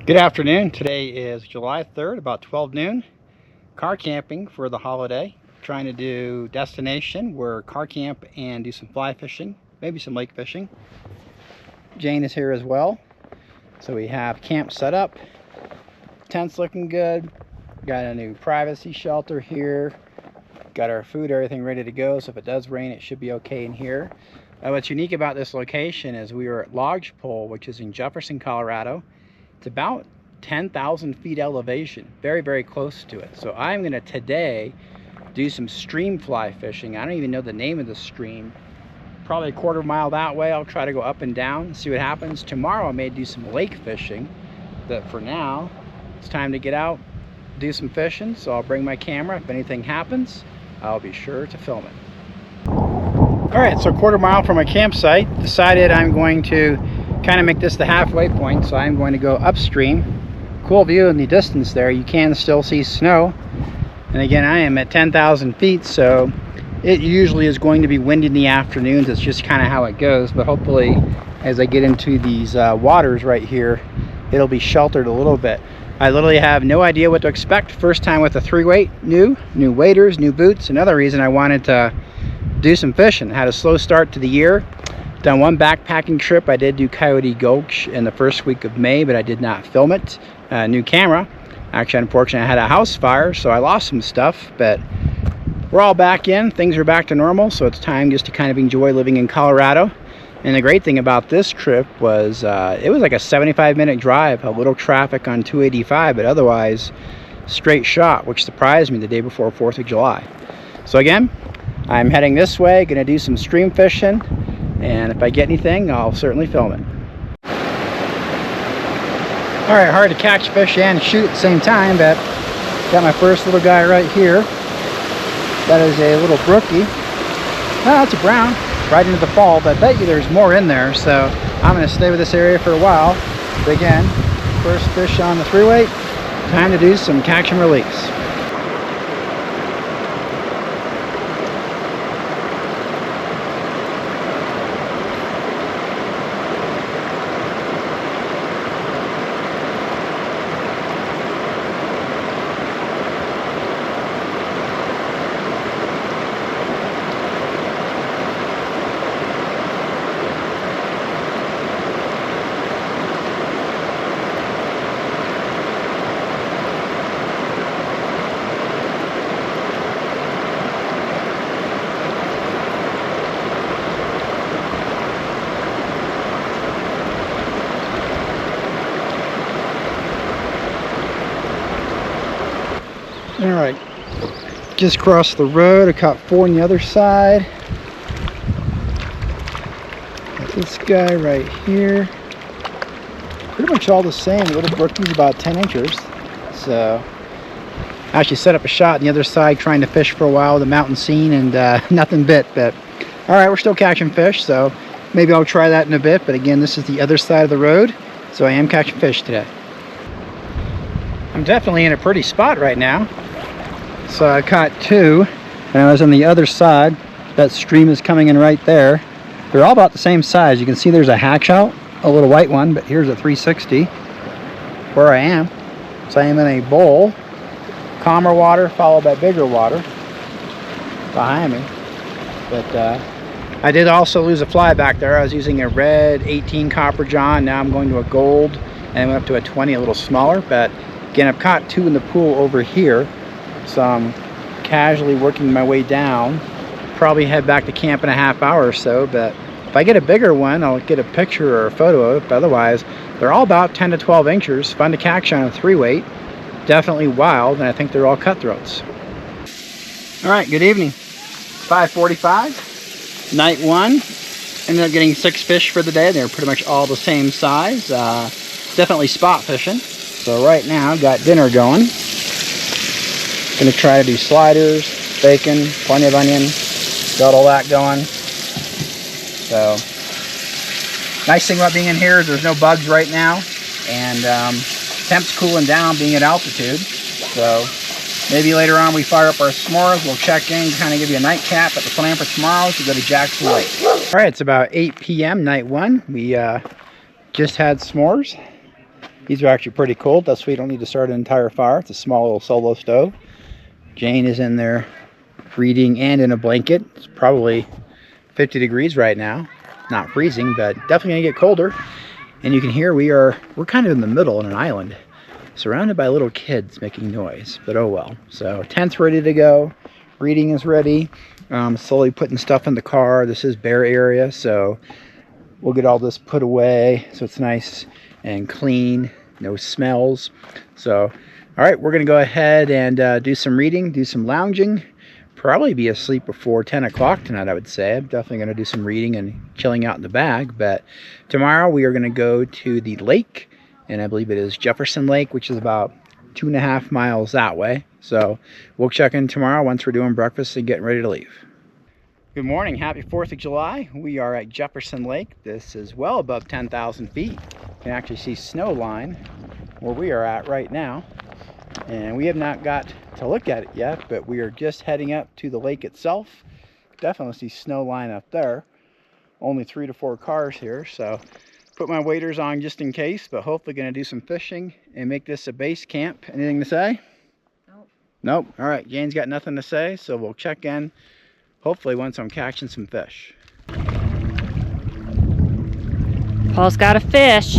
Good afternoon. Today is July 3rd, about 12 noon. Car camping for the holiday. Trying to do destination where car camp and do some fly fishing, maybe some lake fishing. Jane is here as well. So we have camp set up. Tent's looking good. Got a new privacy shelter here. Got our food, everything ready to go. So if it does rain, it should be okay in here. What's unique about this location is we are at Lodgepole, which is in Jefferson, Colorado. It's about 10,000 feet elevation, very, very close to it. So I'm gonna today do some stream fly fishing. I don't even know the name of the stream. Probably a quarter mile that way. I'll try to go up and down, see what happens. Tomorrow I may do some lake fishing, but for now, it's time to get out, do some fishing. So I'll bring my camera. If anything happens, I'll be sure to film it. All right, so a quarter mile from my campsite, decided I'm going to kind of make this the halfway point, so I'm going to go upstream. Cool view in the distance there. You can still see snow, and again, I am at 10,000 feet, so it usually is going to be windy in the afternoons. It's just kind of how it goes, but hopefully as I get into these waters right here, it'll be sheltered a little bit. I literally have no idea what to expect. First time with a 3-weight, new waders, new boots. Another reason I wanted to do some fishing. Had a slow start to the year. Done one backpacking trip. I did do Coyote Gulch in the first week of May, but I did not film it. New camera. Actually, unfortunately, I had a house fire, so I lost some stuff, but we're all back in. Things are back to normal, so it's time just to kind of enjoy living in Colorado. And the great thing about this trip was it was like a 75-minute drive, a little traffic on 285, but otherwise straight shot, which surprised me the day before 4th of July. So again, I'm heading this way, gonna do some stream fishing. And if I get anything, I'll certainly film it. All right, hard to catch fish and shoot at the same time, but got my first little guy right here. That is a little brookie. Oh, that's a brown, right into the fall, but I bet you there's more in there, so I'm gonna stay with this area for a while. But again, first fish on the 3-weight, time to do some catch and release. All right, just crossed the road. I caught 4 on the other side. Got this guy right here. Pretty much all the same. The little brookie's about 10 inches. So I actually set up a shot on the other side trying to fish for a while, the mountain scene, and nothing bit. But all right, we're still catching fish, so maybe I'll try that in a bit. But again, this is the other side of the road, so I am catching fish today. I'm definitely in a pretty spot right now. So I caught 2, and I was on the other side. That stream is coming in right there. They're all about the same size. You can see there's a hatch out, a little white one, but here's a 360 where I am. So I am in a bowl, calmer water followed by bigger water behind me. But I did also lose a fly back there. I was using a red 18 copper john. Now I'm going to a gold, and I went up to a 20, a little smaller. But again, I've caught 2 in the pool over here. So I'm casually working my way down. Probably head back to camp in a half hour or so, but if I get a bigger one, I'll get a picture or a photo of it. But otherwise, they're all about 10 to 12 inches. Fun to catch on a 3-weight. Definitely wild, and I think they're all cutthroats. All right, good evening. 5:45, night 1. Ended up getting 6 fish for the day. They're pretty much all the same size. Definitely spot fishing. So right now, I've got dinner going. Gonna try to do sliders, bacon, plenty of onion, got all that going. So, nice thing about being in here is there's no bugs right now, and temp's cooling down being at altitude. So maybe later on we fire up our s'mores, we'll check in, kind of give you a nightcap, but the plan for tomorrow is to go to Jackson Lake. All right, it's about 8 p.m. night 1. We just had s'mores. These are actually pretty cool. That's why you don't need to start an entire fire. It's a small little solo stove. Jane is in there reading and in a blanket. It's probably 50 degrees right now. Not freezing, but definitely gonna get colder. And you can hear we're kind of in the middle on an island, surrounded by little kids making noise, but oh well. So tent's ready to go. Reading is ready. Slowly putting stuff in the car. This is bear area, so we'll get all this put away so it's nice and clean, no smells. So, all right, we're gonna go ahead and do some reading, do some lounging. Probably be asleep before 10 o'clock tonight, I would say. I'm definitely gonna do some reading and chilling out in the bag, but tomorrow we are gonna go to the lake, and I believe it is Jefferson Lake, which is about 2.5 miles that way. So we'll check in tomorrow once we're doing breakfast and getting ready to leave. Good morning, happy 4th of July. We are at Jefferson Lake. This is well above 10,000 feet. You can actually see snow line where we are at right now. And we have not got to look at it yet, but we are just heading up to the lake itself. Definitely see snow line up there. Only 3 to 4 cars here, so put my waders on just in case, but hopefully gonna do some fishing and make this a base camp. Anything to say? Nope. All right, Jane's got nothing to say, so we'll check in hopefully once I'm catching some fish. Paul's got a fish.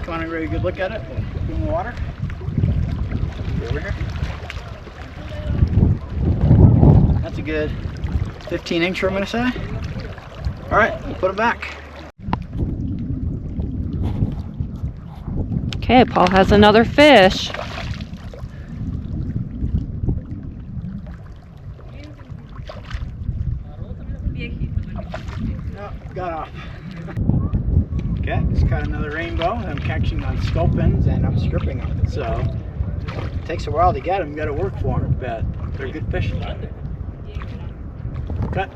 Come on, a really good look at it. We'll put it in the water. Over here. That's a good 15-incher, I'm going to say. All right, we'll put it back. Okay, Paul has another fish. Oh, got off. Okay, just caught another rainbow. I'm catching on sculpins and I'm stripping on it. So it takes a while to get them. You got to work for them, but they're good fish. Cut.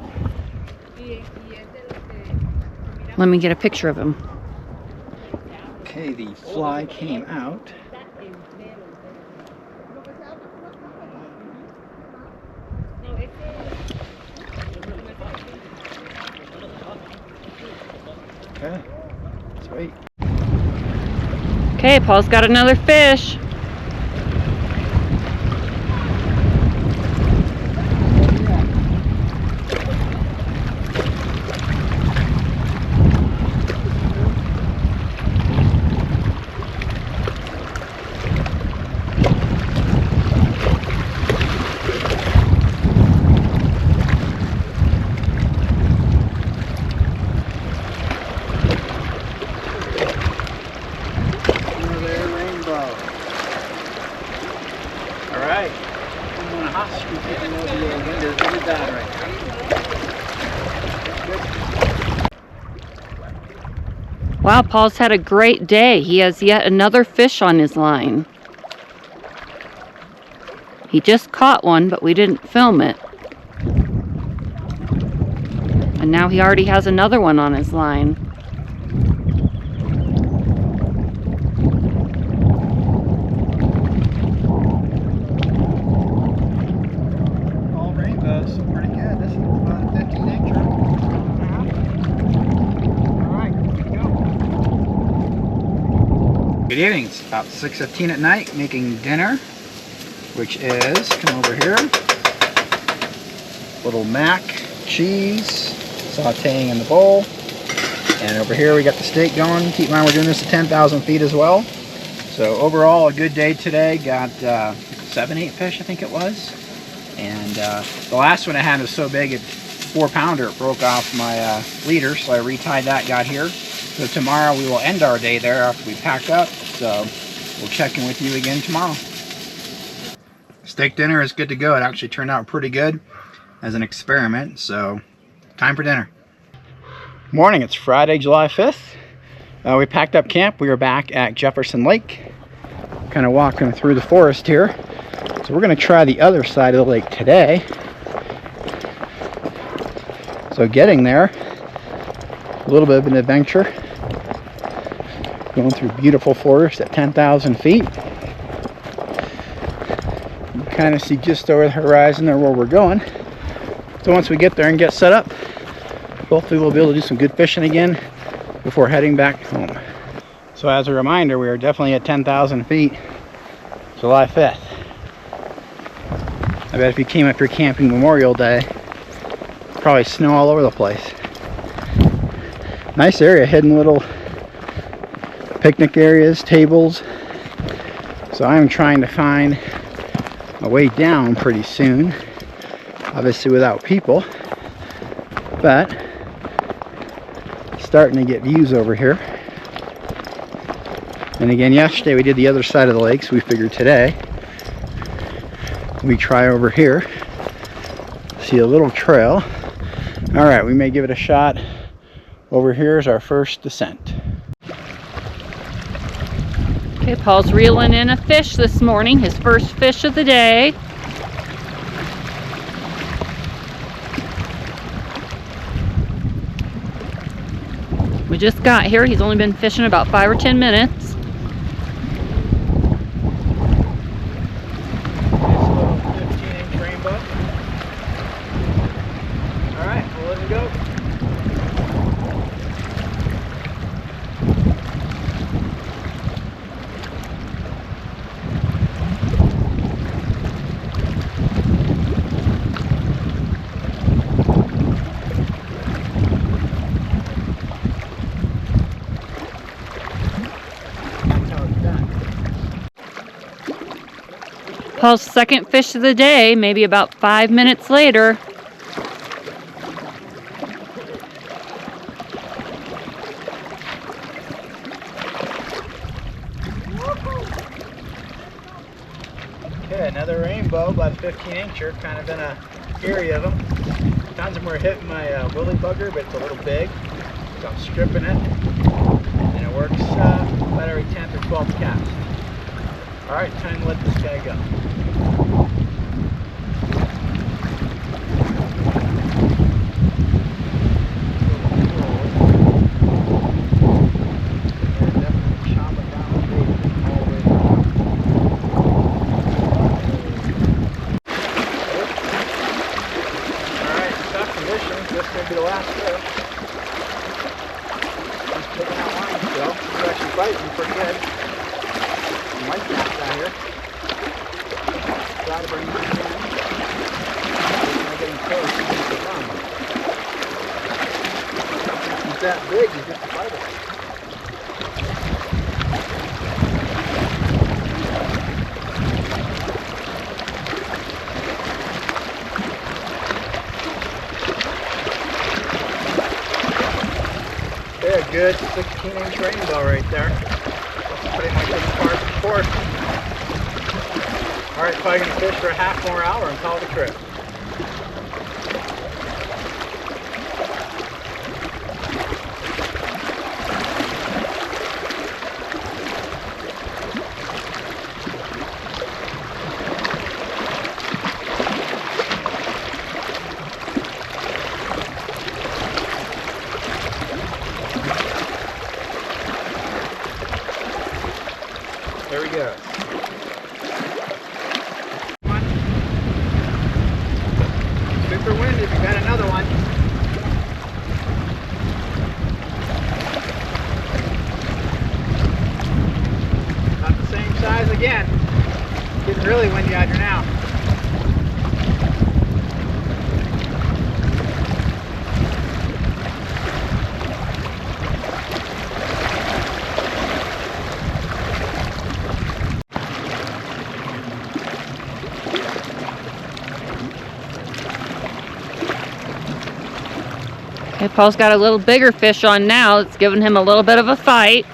Let me get a picture of him. Okay, the fly came out. Okay. Sweet. Okay, Paul's got another fish. Wow, Paul's had a great day. He has yet another fish on his line. He just caught one, but we didn't film it. And now he already has another one on his line. All rainbows, pretty good. This is about a 15-incher. Good evening. It's about 6:15 at night, making dinner, which is, come over here, little mac, cheese, sauteing in the bowl, and over here we got the steak going. Keep in mind we're doing this at 10,000 feet as well. So overall, a good day today. Got 7-8 fish, I think it was, and the last one I had was so big, it 4-pounder, it broke off my leader, so I retied that, got here. So tomorrow we will end our day there after we pack up. So we'll check in with you again tomorrow. Steak dinner is good to go. It actually turned out pretty good as an experiment. So time for dinner. Morning, it's Friday, July 5th. We packed up camp. We are back at Jefferson Lake. kind of walking through the forest here. So we're going to try the other side of the lake today. So getting there, a little bit of an adventure. Going through beautiful forest at 10,000 feet. You kind of see just over the horizon there where we're going. So once we get there and get set up, hopefully we'll be able to do some good fishing again before heading back home. So as a reminder, we are definitely at 10,000 feet, July 5th. I bet if you came up here camping Memorial Day, probably snow all over the place. Nice area, hidden little picnic areas, tables. So I'm trying to find a way down pretty soon, obviously without people, but starting to get views over here. And again, yesterday we did the other side of the lake, so we figured today we try over here. See a little trail. All right, we may give it a shot. Over here is our first descent. Okay, Paul's reeling in a fish this morning, his first fish of the day. We just got here. He's only been fishing about 5 or 10 minutes. Nice little 15-inch rainbow. All right, we'll let him go. Paul's second fish of the day, maybe about 5 minutes later. Okay, another rainbow, about a 15-incher, kind of in a area of them. Times when we're hitting my willy bugger, but it's a little big, so I'm stripping it, and it works about every 10th or 12th cast. All right, time to let this guy go. This may be the last fish. He's picking out lines still. He's actually biting pretty good. He might catch down here. Try to bring him in. He's not getting close. He's going to run. He's that big, he's just a fighter. A good 16-inch rainbow right there. That's pretty much as far as the course. Alright, probably going to fish for a half more hour and call it a trip. There we go. Super wind if you got another one. Not the same size again. Getting really windy out here now. Okay, Paul's got a little bigger fish on now. It's giving him a little bit of a fight.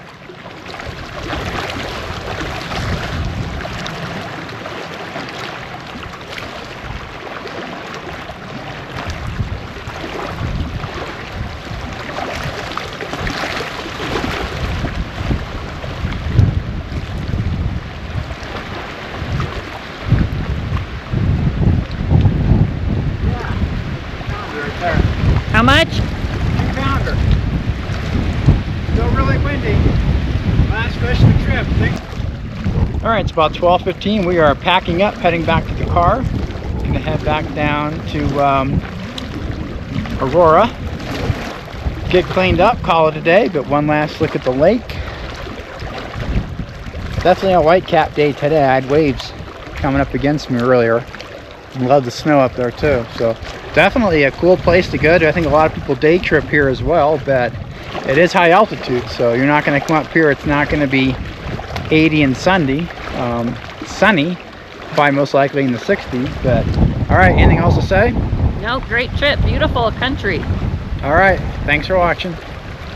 All right, it's about 12:15. We are packing up, heading back to the car. Gonna head back down to Aurora. Get cleaned up, call it a day, but one last look at the lake. Definitely a whitecap day today. I had waves coming up against me earlier. Love the snow up there too. So definitely a cool place to go to. I think a lot of people day trip here as well, but it is high altitude, so you're not going to come up here. It's not going to be 80 and sunny, probably most likely in the 60s. But all right, anything else to say? No, great trip, beautiful country. All right, thanks for watching.